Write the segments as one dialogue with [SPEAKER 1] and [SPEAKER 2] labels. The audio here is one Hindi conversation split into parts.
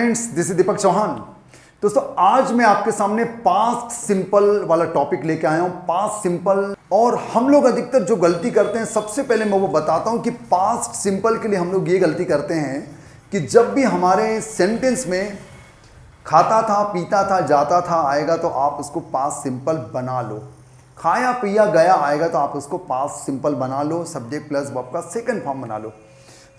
[SPEAKER 1] फ्रेंड्स, दिस इज दीपक चौहान। दोस्तों आज मैं आपके सामने पास्ट सिंपल वाला टॉपिक लेके आया हूं। पास्ट सिंपल, और हम लोग अधिकतर जो गलती करते हैं, सबसे पहले मैं वो बताता हूं कि पास्ट सिंपल के लिए हम लोग ये गलती करते हैं कि जब भी हमारे सेंटेंस में खाता था, पीता था, जाता था आएगा तो आप उसको पास्ट सिंपल बना लो। खाया पिया गया आएगा तो आप उसको पास्ट सिंपल बना लो, सब्जेक्ट प्लस वर्ब का सेकंड फॉर्म बना लो।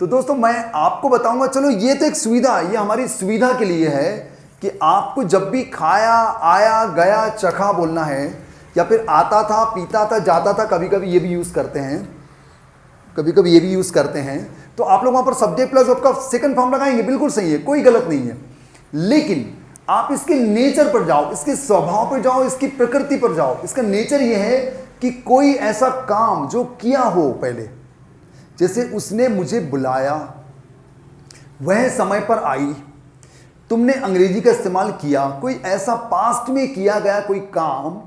[SPEAKER 1] तो दोस्तों मैं आपको बताऊंगा, चलो ये तो एक सुविधा, ये हमारी सुविधा के लिए है कि आपको जब भी खाया, आया, गया, चखा बोलना है, या फिर आता था, पीता था, जाता था, कभी कभी ये भी यूज़ करते हैं, तो आप लोग वहाँ पर सब्जेक्ट प्लस वर्ब का सेकंड फॉर्म लगाएंगे, बिल्कुल सही है, कोई गलत नहीं है। लेकिन आप इसके नेचर पर जाओ, इसके स्वभाव पर जाओ, इसकी प्रकृति पर जाओ। इसका नेचर ये है कि कोई ऐसा काम जो किया हो पहले, जैसे उसने मुझे बुलाया, वह समय पर आई, तुमने अंग्रेजी का इस्तेमाल किया, कोई ऐसा पास्ट में किया गया कोई काम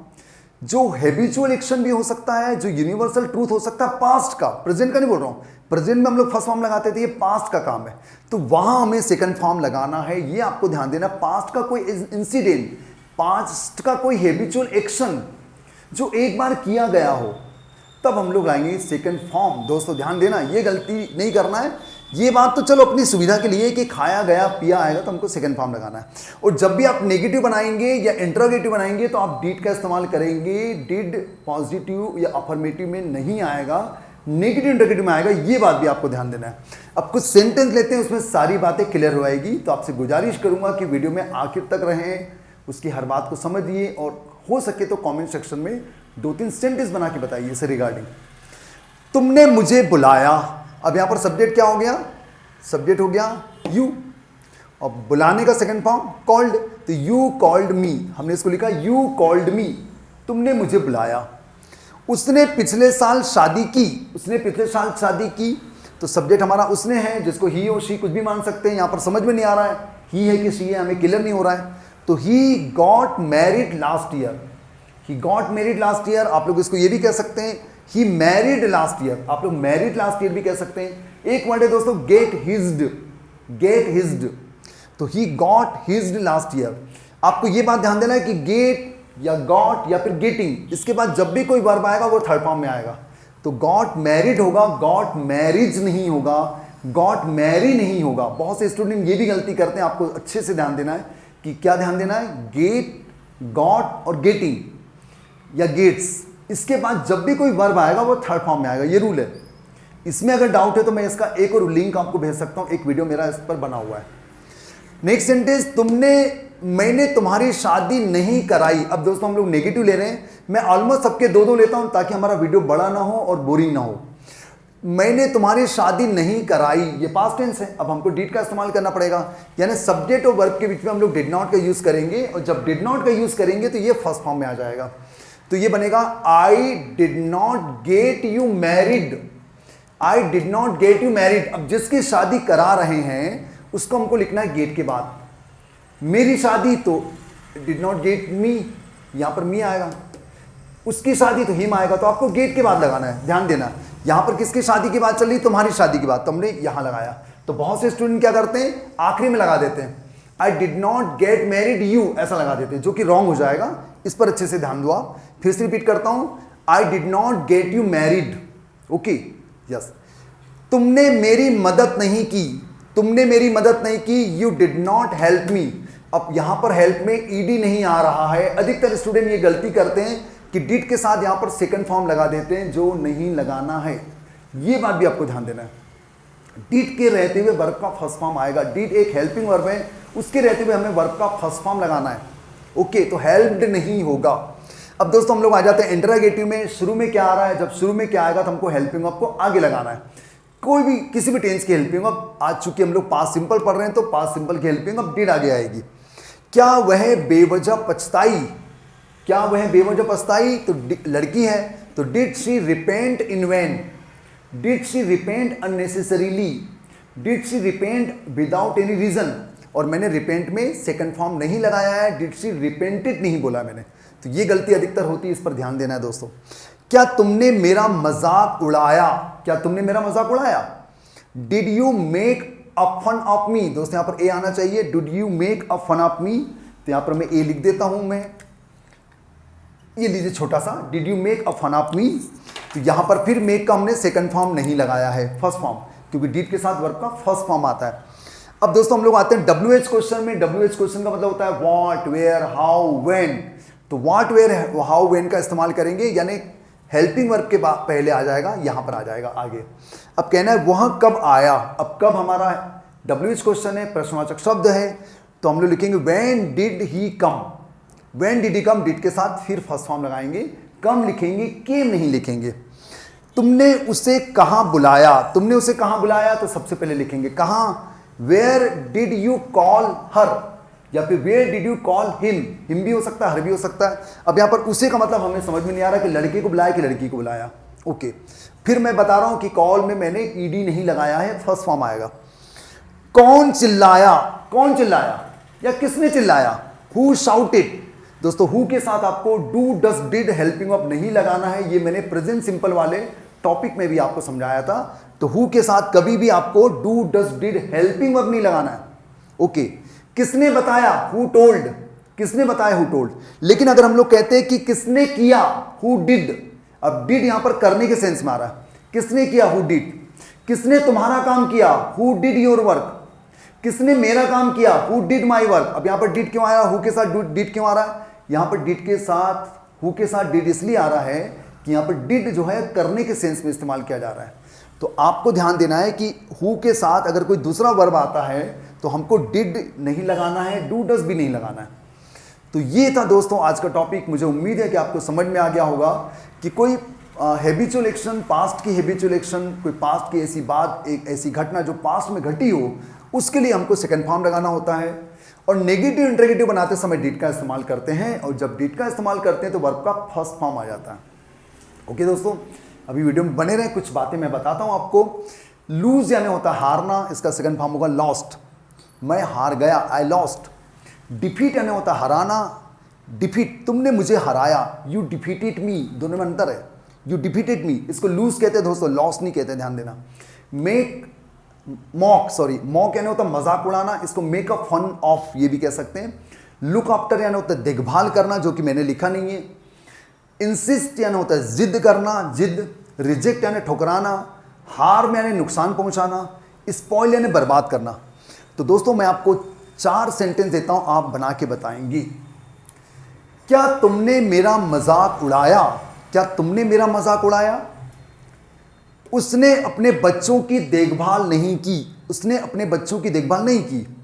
[SPEAKER 1] जो हैबिचुअल एक्शन भी हो सकता है, जो यूनिवर्सल ट्रूथ हो सकता है, पास्ट का, प्रेजेंट का नहीं बोल रहा हूं। प्रेजेंट में हम लोग फर्स्ट फॉर्म लगाते थे, ये पास्ट का काम है, तो वहां हमें सेकंड फॉर्म लगाना है। ये आपको ध्यान देना। पास्ट का कोई इंसिडेंट, पास्ट का कोई हैबिचुअल एक्शन जो एक बार किया गया हो, तब हम लोग आएंगे सेकंड फॉर्म। दोस्तों ध्यान देना, ये गलती नहीं करना है। ये बात तो चलो अपनी सुविधा के लिए कि खाया गया पिया आएगा तो हमको सेकंड फॉर्म लगाना है। और जब भी आप नेगेटिव बनाएंगे या इंट्रोगेटिव बनाएंगे तो आप डिड का इस्तेमाल करेंगे। डिड पॉजिटिव या अफर्मेटिव में नहीं आएगा, नेगेटिव इंट्रोगेटिव में आएगा। ये बात भी आपको ध्यान देना है। अब कुछ सेंटेंस लेते हैं, उसमें सारी बातें क्लियर हो जाएगी। तो आपसे गुजारिश करूंगा कि वीडियो में आखिर तक रहें, उसकी हर बात को समझिए, और हो सके तो कमेंट सेक्शन में 2-3 सेंटेंस बना के बताइए इससे रिगार्डिंग। तुमने मुझे बुलाया, अब यहां पर सब्जेक्ट क्या हो गया? सब्जेक्ट हो गया यू, और बुलाने का सेकंड फॉर्म कॉल्ड, तो यू कॉल्ड मी। हमने इसको लिखा यू कॉल्ड मी, तुमने मुझे बुलाया। उसने पिछले साल शादी की, उसने पिछले साल शादी की, तो सब्जेक्ट हमारा उसने है, जिसको ही और शी कुछ भी मान सकते हैं। यहां पर समझ में नहीं आ रहा है ही है कि शी है, हमें क्लियर नहीं हो रहा है। तो he got married last year, he got married last year. आप लोग इसको ये भी कह सकते हैं ही मैरिड लास्ट ईयर, आप लोग मैरिड लास्ट ईयर भी कह सकते हैं। एक वर्ड है दोस्तों गेट हिज्ड, गेट हिज्ड, तो ही गॉट हिज्ड लास्ट ईयर। आपको ये बात ध्यान देना है कि गेट या गॉट या फिर गेटिंग, इसके बाद जब भी कोई वर्ब आएगा वो थर्ड फॉर्म में आएगा। तो गॉट मैरिड होगा, गॉट मैरिज नहीं होगा, गॉट मैरी नहीं होगा। बहुत से स्टूडेंट ये भी गलती करते हैं, आपको अच्छे से ध्यान देना है कि क्या ध्यान देना है, गेट, गॉट और गेटिंग या गेट्स, इसके बाद जब भी कोई वर्ब आएगा वो थर्ड फॉर्म में आएगा। ये रूल है। इसमें अगर डाउट है तो मैं इसका एक और लिंक आपको भेज सकता हूं, एक वीडियो मेरा इस पर बना हुआ है। नेक्स्ट सेंटेंस, मैंने तुम्हारी शादी नहीं कराई। अब दोस्तों हम लोग नेगेटिव ले रहे हैं, मैं ऑलमोस्ट सबके दो लेता हूं ताकि हमारा वीडियो बड़ा ना हो और बोरिंग ना हो। मैंने तुम्हारी शादी नहीं कराई, ये पास्ट टेंस है। अब हमको डिड का इस्तेमाल करना पड़ेगा, यानी सब्जेक्ट और वर्ब के बीच में हम लोग डिड नॉट का यूज करेंगे, और जब डिड नॉट का यूज करेंगे तो ये फर्स्ट फॉर्म में आ जाएगा। तो ये बनेगा आई did not get you married, I did not get you married. अब जिसकी शादी करा रहे हैं उसको हमको लिखना है गेट के बाद। मेरी शादी, तो डिड नॉट गेट मी, यहां पर मी आएगा। उसकी शादी तो हिम आएगा, तो आपको गेट के बाद लगाना है। ध्यान देना, यहां पर किसकी शादी की बात चल रही? तुम्हारी शादी की बात, तो हमने यहां लगाया। तो बहुत से स्टूडेंट क्या करते हैं, आखिरी में लगा देते हैं आई did not get married you, ऐसा लगा देते हैं, जो कि रॉन्ग हो जाएगा। इस पर अच्छे से ध्यान दो आप। फिर से रिपीट करता हूं, आई did not get you married, okay, yes. तुमने मेरी मदद नहीं की, तुमने मेरी मदद नहीं की, you did not help me. अब यहां पर हेल्प में ईडी नहीं आ रहा है। अधिकतर स्टूडेंट ये गलती करते हैं कि डिड के साथ यहां पर सेकंड फॉर्म लगा देते हैं, जो नहीं लगाना है। ये बात भी आपको ध्यान देना है। डिड के रहते हुए वर्ब का फर्स्ट फॉर्म आएगा। डिड एक हेल्पिंग वर्ब है, उसके रहते हुए हमें वर्ब का फर्स्ट फॉर्म लगाना है, ओके। तो हेल्प्ड नहीं होगा। अब दोस्तों हम लोग आ जाते हैं इंटरोगेटिव में। शुरू में क्या आ रहा है? जब शुरू में क्या आएगा तो हमको हेल्पिंग वर्ब को आगे लगाना है। कोई भी किसी भी टेंस की हेल्पिंग वर्ब, आज चूंकि हम लोग पास्ट सिंपल पढ़ रहे हैं तो पास्ट सिंपल की हेल्पिंग वर्ब डिड आगे आएगी। क्या वह बेवजह पछताई, क्या वह बेवजह पछताई, तो लड़की है, तो did she repent in vain, did she repent unnecessarily, did she repent without any reason. और मैंने रिपेंट में सेकंड फॉर्म नहीं लगाया है, डिड शी रिपेंटेड नहीं बोला मैंने। तो ये गलती अधिकतर होती है, इस पर ध्यान देना है दोस्तों। क्या तुमने मेरा मजाक उड़ाया, क्या तुमने मेरा मजाक उड़ाया? Did you make a fun of me, दोस्तों यहां पर ए आना चाहिए। Did you make a fun of me, तो यहां पर मैं ए लिख देता हूं। मैं ये लीजिए छोटा सा, did you make a fun of me, तो यहां पर फिर मेक का हमने सेकंड फॉर्म नहीं लगाया है, फर्स्ट फॉर्म, क्योंकि डिड के साथ वर्ब का फर्स्ट फॉर्म आता है। अब दोस्तों हम लोग आते हैं WH क्वेश्चन में। WH क्वेश्चन का मतलब होता है व्हाट, वेयर, हाउ, व्हेन। तो व्हाट, वेयर, हाउ, व्हेन का इस्तेमाल करेंगे, यानी हेल्पिंग वर्ब के बाद पहले आ जाएगा, यहां पर आ जाएगा आगे। अब कहना है वह कब आया। अब कब हमारा WH क्वेश्चन है, प्रश्नवाचक शब्द है, तो हम लोग लिखेंगे when did he come. When did he come, did के साथ फिर फर्स्ट फॉर्म लगाएंगे, कम लिखेंगे, केम नहीं लिखेंगे। तुमने उसे कहां बुलाया, तुमने उसे कहां बुलाया, तो सबसे पहले लिखेंगे कहां, where did you call her, या फिर where did you call him भी हो सकता है, हर भी हो सकता है। अब यहां पर उसे का मतलब हमें समझ में नहीं आ रहा कि लड़के को बुलाया कि लड़की को बुलाया। ओके, फिर मैं बता रहा हूं कि कॉल में मैंने ईडी नहीं लगाया है, फर्स्ट फॉर्म आएगा। कौन चिल्लाया, कौन चिल्लाया या किसने चिल्लाया, हु शाउटेड। दोस्तों हु के साथ आपको do, does, did, helping verb नहीं लगाना है, ये मैंने प्रेजेंट सिंपल वाले टॉपिक में भी आपको समझाया था। तो हु के साथ कभी भी आपको do, does, did, helping verb नहीं लगाना है। ओके, किसने बताया, हु टोल्ड, किसने बताया, हु टोल्ड। लेकिन अगर हम लोग कहते हैं कि किसने किया, हु डिड, अब डिड यहां पर करने के सेंस में आ रहा है, किसने किया, हु डिड। किसने तुम्हारा काम किया, हु डिड योर वर्क। किसने मेरा काम किया, हु डिड माई वर्क। अब यहां पर डिड क्यों आया, हु के साथ डिड क्यों आ रहा है, यहां पर डिड के साथ, हु के साथ डिड इसलिए आ रहा है कि यहां पर डिड जो है करने के सेंस में इस्तेमाल किया जा रहा है। तो आपको ध्यान देना है कि हु के साथ अगर कोई दूसरा वर्ब आता है तो हमको डिड नहीं लगाना है, डू, डस भी नहीं लगाना है। तो ये था दोस्तों आज का टॉपिक। मुझे उम्मीद है कि आपको समझ में आ गया होगा कि कोई हैबिचुअल एक्शन, पास्ट की हैबिचुअल एक्शन, कोई पास्ट की ऐसी बात, एक ऐसी घटना जो पास्ट में घटी हो, उसके लिए हमको सेकंड फॉर्म लगाना होता है। और नेगेटिव इंटरोगेटिव बनाते समय डिड का इस्तेमाल करते हैं, और जब डिड का इस्तेमाल करते हैं तो वर्ब का फर्स्ट फॉर्म आ जाता है। ओके दोस्तों, अभी वीडियो में बने रहे, कुछ बातें मैं बताता हूं आपको। लूज यानी होता है हारना, इसका सेकंड फॉर्म होगा लॉस्ट, मैं हार गया, आई लॉस्ट। डिफीट यानी होता है हराना, डिफीट, तुमने मुझे हराया, यू डिफीटेड मी, दोनों में अंतर है, यू डिफीटेड मी, इसको लूज कहते हैं दोस्तों, लॉस नहीं कहते, ध्यान देना। मेक, मॉक, सॉरी, मॉक यानी होता है मजाक उड़ाना, इसको मेक अ फन ऑफ ये भी कह सकते हैं। लुक आफ्टर यानी होता है देखभाल करना, जो कि मैंने लिखा नहीं है। इंसिस्ट यानी होता है जिद करना, जिद। रिजेक्ट यानी ठुकराना। हार्म यानी नुकसान पहुंचाना। स्पॉइल यानी बर्बाद करना। तो दोस्तों मैं आपको 4 सेंटेंस देता हूं, आप बना के बताएंगी। क्या तुमने मेरा मजाक उड़ाया, क्या तुमने मेरा मजाक उड़ाया। उसने अपने बच्चों की देखभाल नहीं की, उसने अपने बच्चों की देखभाल नहीं की।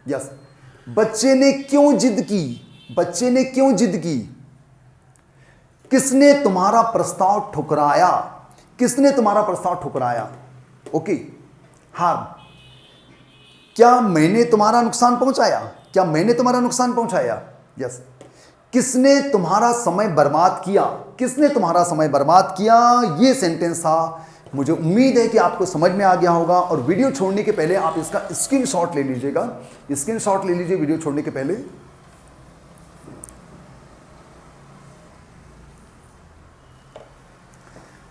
[SPEAKER 1] यस। बच्चे ने क्यों जिद की, बच्चे ने क्यों जिद की। किसने तुम्हारा प्रस्ताव ठुकराया, किसने तुम्हारा प्रस्ताव ठुकराया। ओके। हार्म, क्या मैंने तुम्हारा नुकसान पहुंचाया, क्या मैंने तुम्हारा नुकसान पहुंचाया। यस। किसने तुम्हारा समय बर्बाद किया, किसने तुम्हारा समय बर्बाद किया। यह सेंटेंस था। मुझे उम्मीद है कि आपको समझ में आ गया होगा। और वीडियो छोड़ने के पहले आप इसका स्क्रीनशॉट ले लीजिएगा, स्क्रीनशॉट ले लीजिए वीडियो छोड़ने के पहले।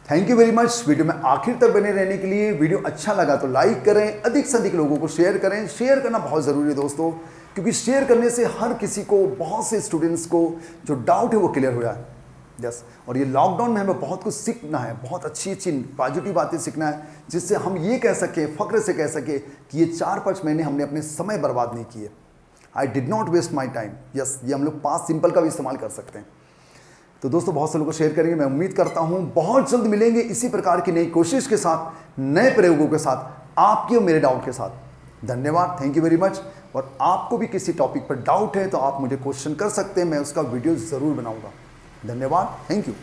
[SPEAKER 1] Thank you very much video में आखिर तक बने रहने के लिए। वीडियो अच्छा लगा तो लाइक करें, अधिक से अधिक लोगों को शेयर करें। शेयर करना बहुत ज़रूरी है दोस्तों, क्योंकि शेयर करने से हर किसी को, बहुत से स्टूडेंट्स को जो डाउट है वो क्लियर हो जाए। यस। और ये लॉकडाउन में हमें बहुत कुछ सीखना है, बहुत अच्छी अच्छी पॉजिटिव बातें सीखना है, जिससे हम ये कह सकें, फ़ख्र से कह सकें कि ये 4-5 महीने हमने अपने समय बर्बाद नहीं किए। I did not waste my time. Yes, ये हम लोग पास्ट सिंपल का भी इस्तेमाल कर सकते हैं। तो दोस्तों बहुत से लोगों को शेयर करेंगे, मैं उम्मीद करता हूँ। बहुत जल्द मिलेंगे इसी प्रकार की नई कोशिश के साथ, नए प्रयोगों के साथ, आपके और मेरे डाउट के साथ। धन्यवाद, थैंक यू वेरी मच। और आपको भी किसी टॉपिक पर डाउट है तो आप मुझे क्वेश्चन कर सकते हैं, मैं उसका वीडियो ज़रूर बनाऊँगा। धन्यवाद, थैंक यू।